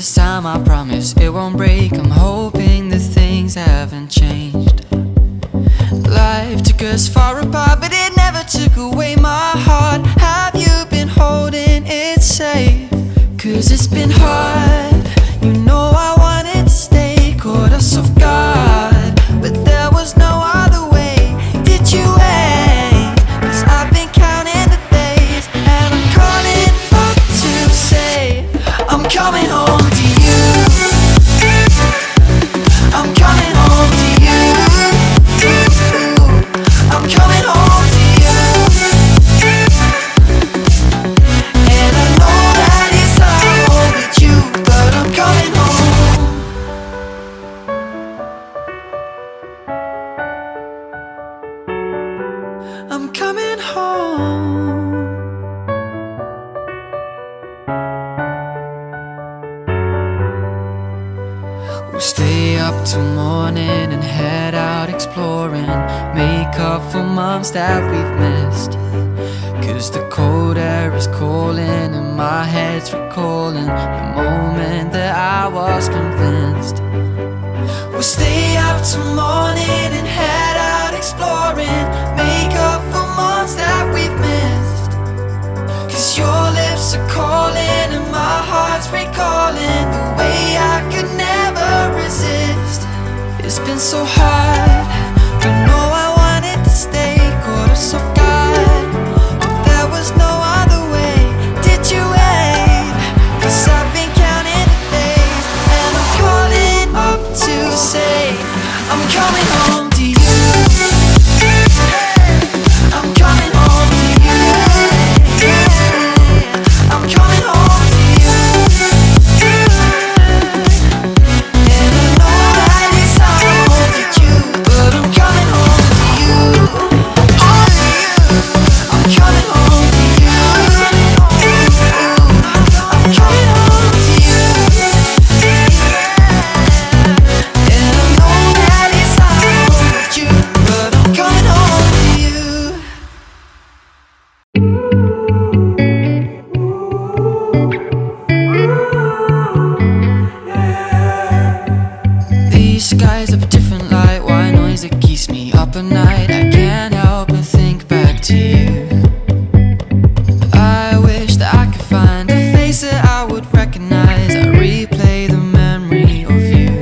This time I promise it won't break. I'm hoping that things haven't changed. Life took us far apart, but it never took away my heart. Have you been holding it safe? 'Cause it's been hard. You know I wanted to stay, caught us off guard, but there was no other way. Did you wait? 'Cause I've been counting the days, and I'm calling up to say I'm coming home to you. I'm coming home to you. I'm coming home to you. And I know that it's hard with you, but I'm coming home. I'm coming home. We'll stay up till morning and head out exploring, make up for months that we've missed. 'Cause the cold air is calling and my head's recalling the moment that I was convinced. We'll stay up till morning and head out exploring, make up for months that we've missed. 'Cause your lips are calling and my heart's recalling the way I could never resist. It's been so hard, but no, I wanted to stay, caught us off guard, but there was no other way. Did you wait? 'Cause I've been counting the days, and I'm calling up to say I'm coming home to you. I'm coming home to you. I'm coming home to you. And I know that it's hard with you, but I'm coming home to you. I'm coming home to you. I'm coming home to you. And I know that it's hard with you, but I'm coming home to you. These skies have a different light, white noise that keeps me up at night. I can't help but think back to you. I wish that I could find a face that I would recognize. I replay the memory of you.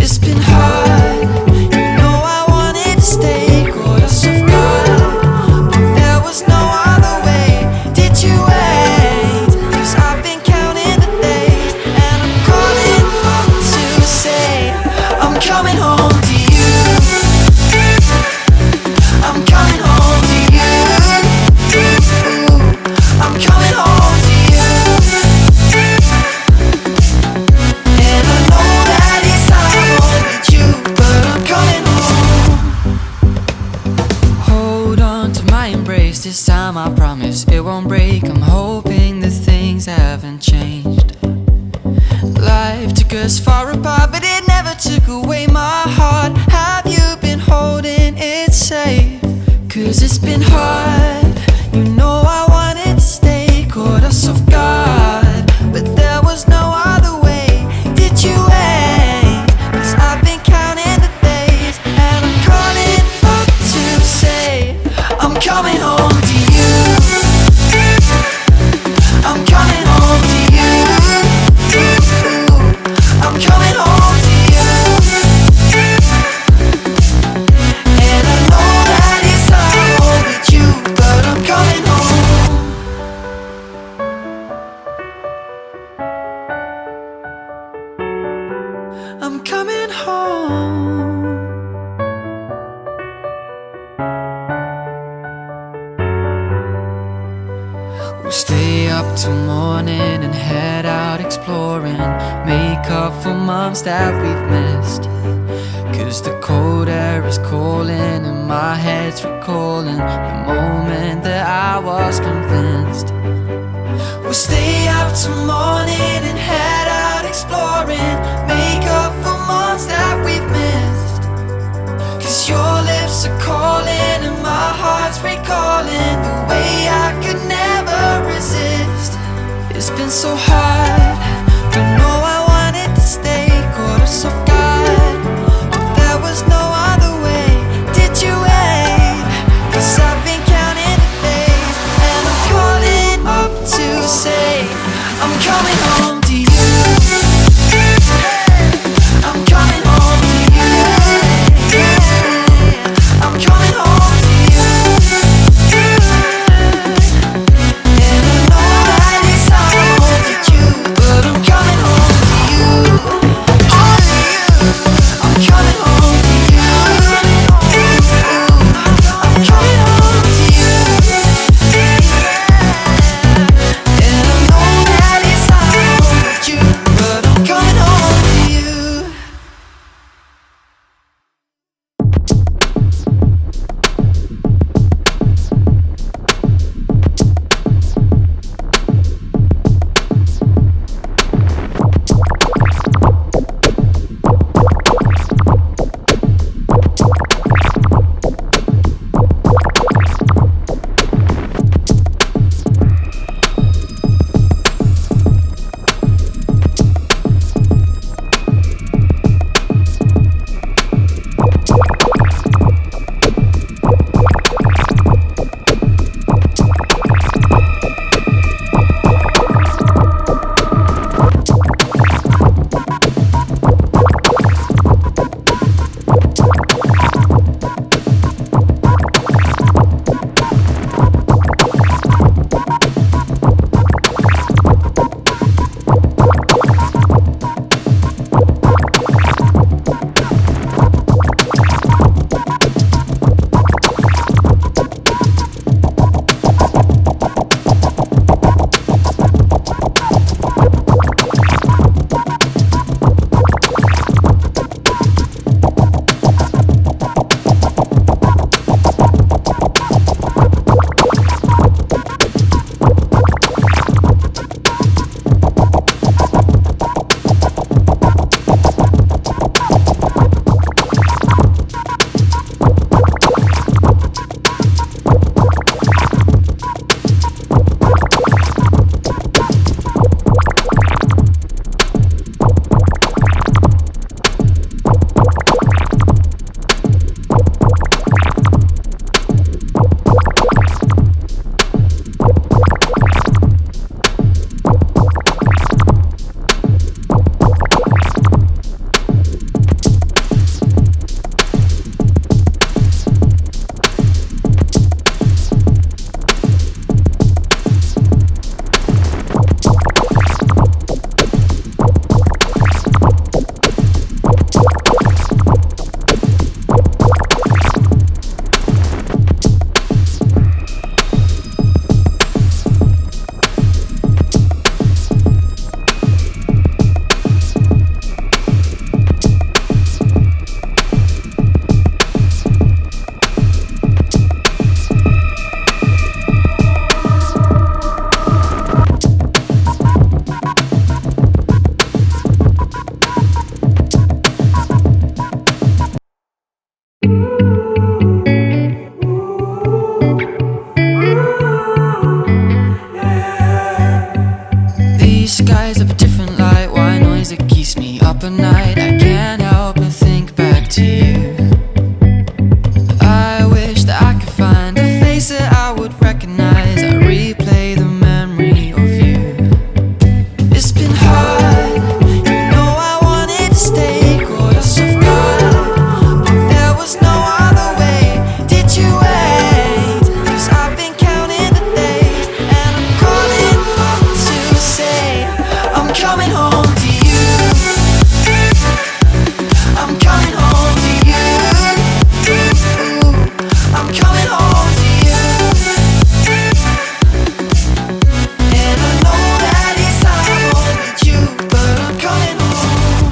It's been hard, you know I wanted to stay, caught us off guard, but there was no other way. Did you wait? 'Cause I've been counting the days, and I'm calling up to say I'm coming home to you. I'm coming home to you. I'm coming home to you. And I know that it's hard with you, but I'm coming home. Hold on to my embrace, this time I promise it won't break. I'm hoping that things haven't changed. Life took us far apart, but it never took away my heart. Have you been holding it safe? 'Cause it's been hard, you know I wanted to stay, caught us off guard, but there was no other way. Did you wait? 'Cause I've been counting the days, and I'm calling up to say I'm coming home to you. I'm coming home to you. I'm coming home to you. And I know that it's hard with you, but I'm coming home. I'm coming home. We'll stay up till morning and head out exploring, make up for months that we've missed. 'Cause the cold air is calling and my head's recalling the moment that I was convinced. We'll stay up till morning and head out exploring, make up for months that we've missed. 'Cause your lips are calling and my heart's recalling the way I could never resist. It's been so hard, but 'cause it keeps me up at night. I can't help but think back to you. I wish that I could find a face that I would recognize. I replay the memory of you. It's been hard, you know I wanted to stay, caught us off guard, but there was no other way. Did you wait? 'Cause I've been counting the days, and I'm calling to say I'm coming home to you. I'm coming home to you. I'm coming home to you. And I know that it's time home with you, but I'm coming home.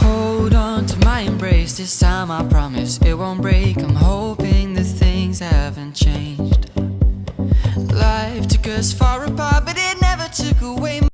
Hold on to my embrace, this time I promise it won't break. I'm hoping that things haven't changed. Life took us far apart, but